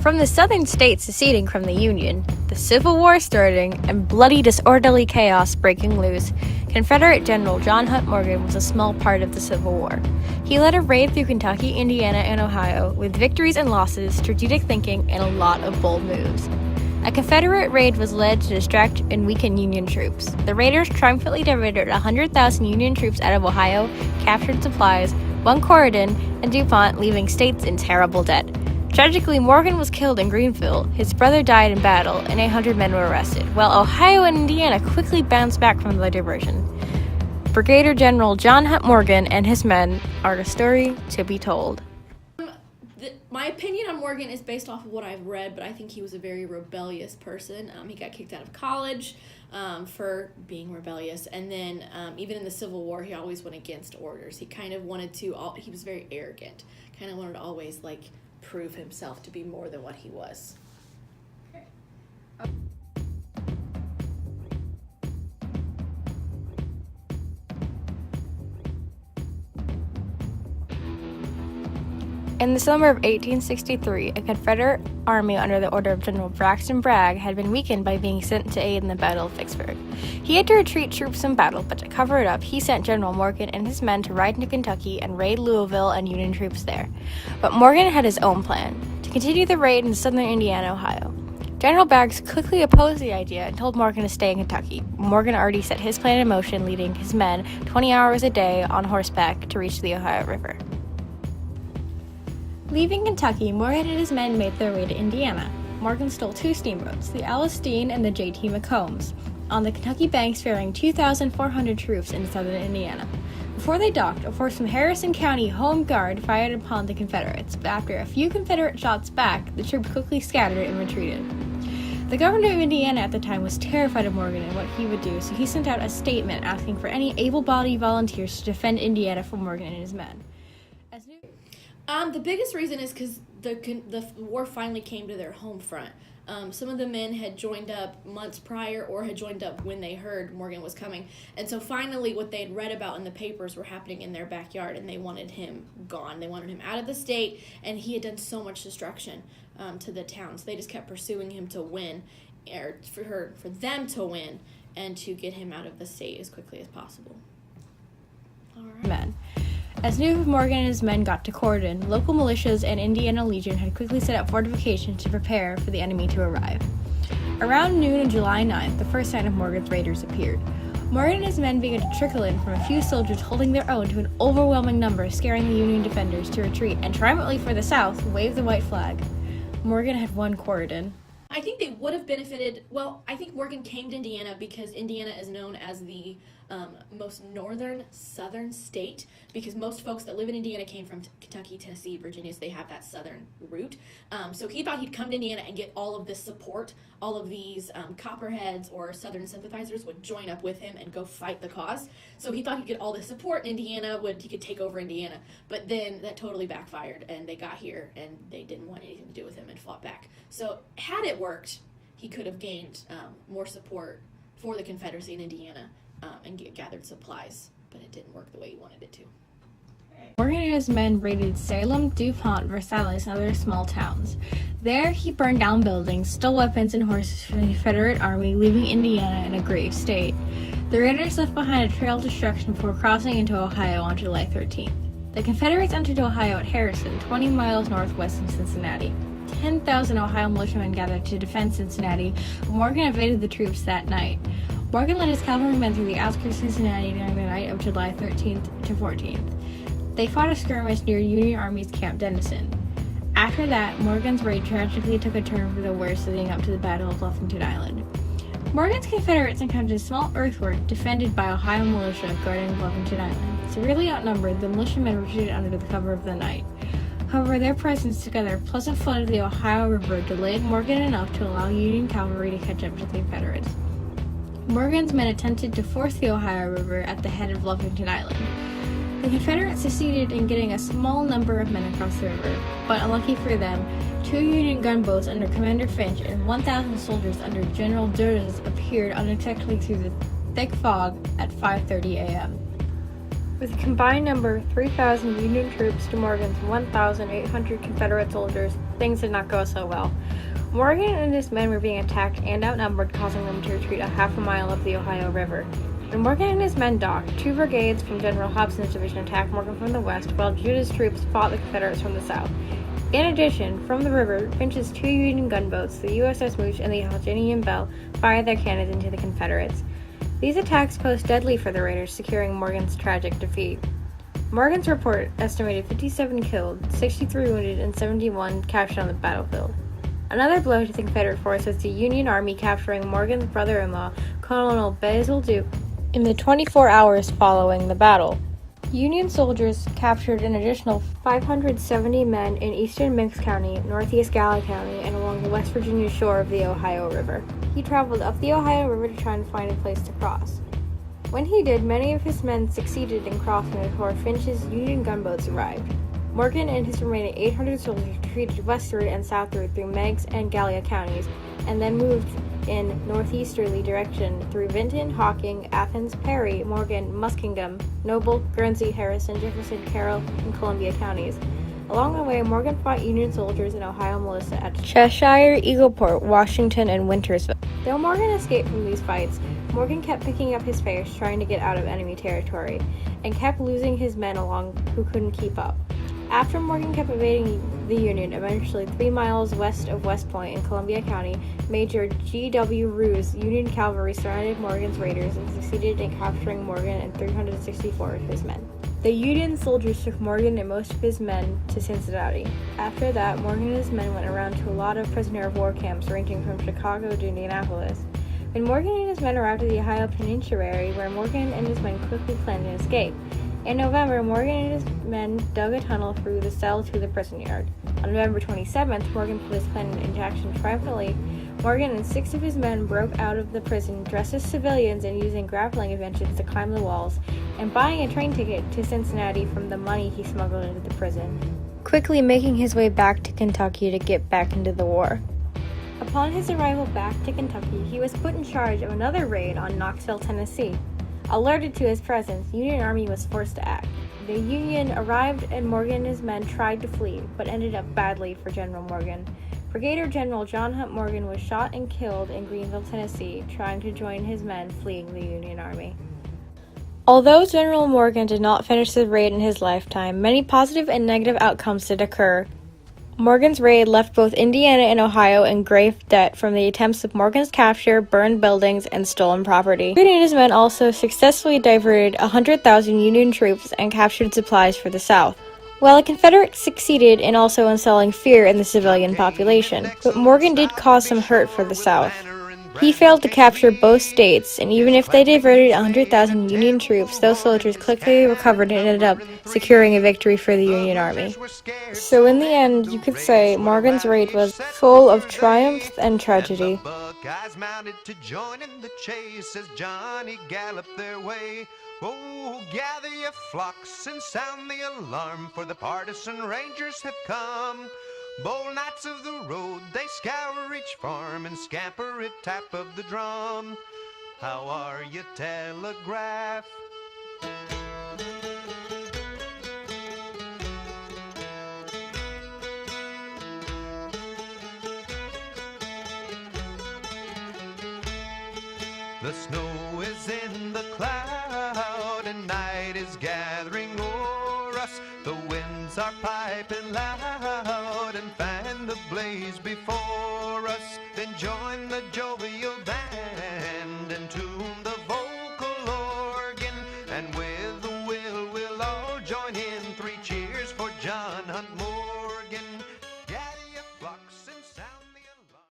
From the southern states seceding from the Union, the Civil War starting, and bloody disorderly chaos breaking loose, Confederate General John Hunt Morgan was a small part of the Civil War. He led a raid through Kentucky, Indiana, and Ohio, with victories and losses, strategic thinking, and a lot of bold moves. A Confederate raid was led to distract and weaken Union troops. The raiders triumphantly diverted 100,000 Union troops out of Ohio, captured supplies, won Corydon and DuPont, leaving states in terrible debt. Tragically, Morgan was killed in Greenville, his brother died in battle, and 800 men were arrested, while Ohio and Indiana quickly bounced back from the diversion. Brigadier General John Hunt Morgan and his men are the story to be told. My opinion on Morgan is based off of what I've read, but I think he was a very rebellious person. He got kicked out of college for being rebellious, and then even in the Civil War, he always went against orders. He kind of wanted to, he was very arrogant, kind of wanted to always, prove himself to be more than what he was. In the summer of 1863, a Confederate army under the order of General Braxton Bragg had been weakened by being sent to aid in the Battle of Vicksburg. He had to retreat troops in battle, but to cover it up, he sent General Morgan and his men to ride into Kentucky and raid Louisville and Union troops there. But Morgan had his own plan, to continue the raid in southern Indiana, Ohio. General Bragg quickly opposed the idea and told Morgan to stay in Kentucky. Morgan already set his plan in motion, leading his men 20 hours a day on horseback to reach the Ohio River. Leaving Kentucky, Morgan and his men made their way to Indiana. Morgan stole two steamboats, the Alice Dean and the J.T. McCombs, on the Kentucky banks ferrying 2,400 troops into southern Indiana. Before they docked, a force from Harrison County Home Guard fired upon the Confederates, but after a few Confederate shots back, the troops quickly scattered and retreated. The governor of Indiana at the time was terrified of Morgan and what he would do, so he sent out a statement asking for any able-bodied volunteers to defend Indiana from Morgan and his men. The biggest reason is because the war finally came to their home front. Some of the men had joined up months prior or had joined up when they heard Morgan was coming. And so finally what they had read about in the papers were happening in their backyard, and they wanted him gone. They wanted him out of the state, and he had done so much destruction to the towns. They just kept pursuing him to win, or for them to win, and to get him out of the state as quickly as possible. All right. Men. As news of Morgan and his men got to Corydon, local militias and Indiana Legion had quickly set up fortifications to prepare for the enemy to arrive. Around noon on July 9th, the first sign of Morgan's raiders appeared. Morgan and his men began to trickle in from a few soldiers holding their own to an overwhelming number, scaring the Union defenders to retreat and triumphantly for the South wave the white flag. Morgan had won Corydon. I think they would have benefited. Well, I think Morgan came to Indiana because Indiana is known as the most southern state, because most folks that live in Indiana came from Kentucky, Tennessee, Virginia, so they have that southern route. So he thought he'd come to Indiana and get all of this support. All of these copperheads or southern sympathizers would join up with him and go fight the cause. So he thought he'd get all this support in Indiana, he could take over Indiana. But then that totally backfired, and they got here and they didn't want anything to do with him and fought back. So had it worked, he could have gained more support for the Confederacy in Indiana and gathered supplies, but it didn't work the way he wanted it to. Morgan and his men raided Salem, DuPont, Versailles, and other small towns. There, he burned down buildings, stole weapons and horses from the Confederate Army, leaving Indiana in a grave state. The raiders left behind a trail of destruction before crossing into Ohio on July 13th. The Confederates entered Ohio at Harrison, 20 miles northwest of Cincinnati. 10,000 Ohio militiamen gathered to defend Cincinnati, but Morgan evaded the troops that night. Morgan led his cavalrymen through the outskirts of Cincinnati during the night of July 13th to 14th. They fought a skirmish near Union Army's Camp Dennison. After that, Morgan's raid tragically took a turn for the worse leading up to the Battle of Bluffington Island. Morgan's Confederates encountered a small earthwork defended by Ohio militia guarding Bluffington Island. Severely outnumbered, the militiamen retreated under the cover of the night. However, their presence together a pleasant flood of the Ohio River delayed Morgan enough to allow Union cavalry to catch up to the Confederates. Morgan's men attempted to force the Ohio River at the head of Bluffington Island. The Confederates succeeded in getting a small number of men across the river, but unlucky for them, 2 Union gunboats under Commander Finch and 1,000 soldiers under General Durdes appeared unexpectedly through the thick fog at 5:30 a.m. With a combined number of 3,000 Union troops to Morgan's 1,800 Confederate soldiers, things did not go so well. Morgan and his men were being attacked and outnumbered, causing them to retreat a half a mile up the Ohio River. When Morgan and his men docked, 2 brigades from General Hobson's division attacked Morgan from the west, while Judah's troops fought the Confederates from the south. In addition, from the river, Finch's 2 Union gunboats, the USS Mooch and the Algerian Belle, fired their cannons into the Confederates. These attacks posed deadly for the raiders, securing Morgan's tragic defeat. Morgan's report estimated 57 killed, 63 wounded, and 71 captured on the battlefield. Another blow to the Confederate force was the Union Army capturing Morgan's brother-in-law, Colonel Basil Duke, in the 24 hours following the battle. Union soldiers captured an additional 570 men in eastern Meigs County, northeast Gallia County, and along the West Virginia shore of the Ohio River. He traveled up the Ohio River to try and find a place to cross. When he did, many of his men succeeded in crossing before Finch's Union gunboats arrived. Morgan and his remaining 800 soldiers retreated westward and southward through Meigs and Gallia counties, and then moved in northeasterly direction through Vinton, Hocking, Athens, Perry, Morgan, Muskingum, Noble, Guernsey, Harrison, Jefferson, Carroll, and Columbia counties. Along the way, Morgan fought Union soldiers in Ohio militia at Cheshire, Eagleport, Washington, and Wintersville. Though Morgan escaped from these fights, Morgan kept picking up his pace trying to get out of enemy territory, and kept losing his men along who couldn't keep up. After Morgan kept evading the Union, eventually 3 miles west of West Point in Columbia County, Major G.W. Ruse Union cavalry surrounded Morgan's raiders and succeeded in capturing Morgan and 364 of his men. The Union soldiers took Morgan and most of his men to Cincinnati. After that, Morgan and his men went around to a lot of prisoner of war camps ranging from Chicago to Indianapolis. When Morgan and his men arrived at the Ohio Peninsula, where Morgan and his men quickly planned an escape. In November, Morgan and his men dug a tunnel through the cell to the prison yard. On November 27th, Morgan put his plan into action triumphantly. Morgan and 6 of his men broke out of the prison dressed as civilians and using grappling inventions to climb the walls, and buying a train ticket to Cincinnati from the money he smuggled into the prison, quickly making his way back to Kentucky to get back into the war. Upon his arrival back to Kentucky, he was put in charge of another raid on Knoxville, Tennessee. Alerted to his presence, the Union Army was forced to act. The Union arrived and Morgan and his men tried to flee, but ended up badly for General Morgan. Brigadier General John Hunt Morgan was shot and killed in Greenville, Tennessee, trying to join his men fleeing the Union Army. Although General Morgan did not finish the raid in his lifetime, many positive and negative outcomes did occur. Morgan's raid left both Indiana and Ohio in grave debt from the attempts of Morgan's capture, burned buildings, and stolen property. Morgan and his men also successfully diverted 100,000 Union troops and captured supplies for the South, while the Confederates succeeded in also instilling fear in the civilian population. But Morgan did cause some hurt for the South. He failed to capture both states, and even if they diverted 100,000 Union troops, those soldiers quickly recovered and ended up securing a victory for the Union Army. So in the end, you could say Morgan's raid was full of triumph and tragedy. Buckeyes mounted to join in the chase as Johnny galloped their way. Oh, gather your flocks and sound the alarm, for the partisan rangers have come. Bold knights of the road, they scour each farm and scamper at tap of the drum. How are you, telegraph? The snow is in the cloud and night is gathering o'er us. The winds are piping loud and fan the blaze before us. Then join the jovial band and tune the vocal organ, and with a will we'll all join in 3 cheers for John Hunt Morgan.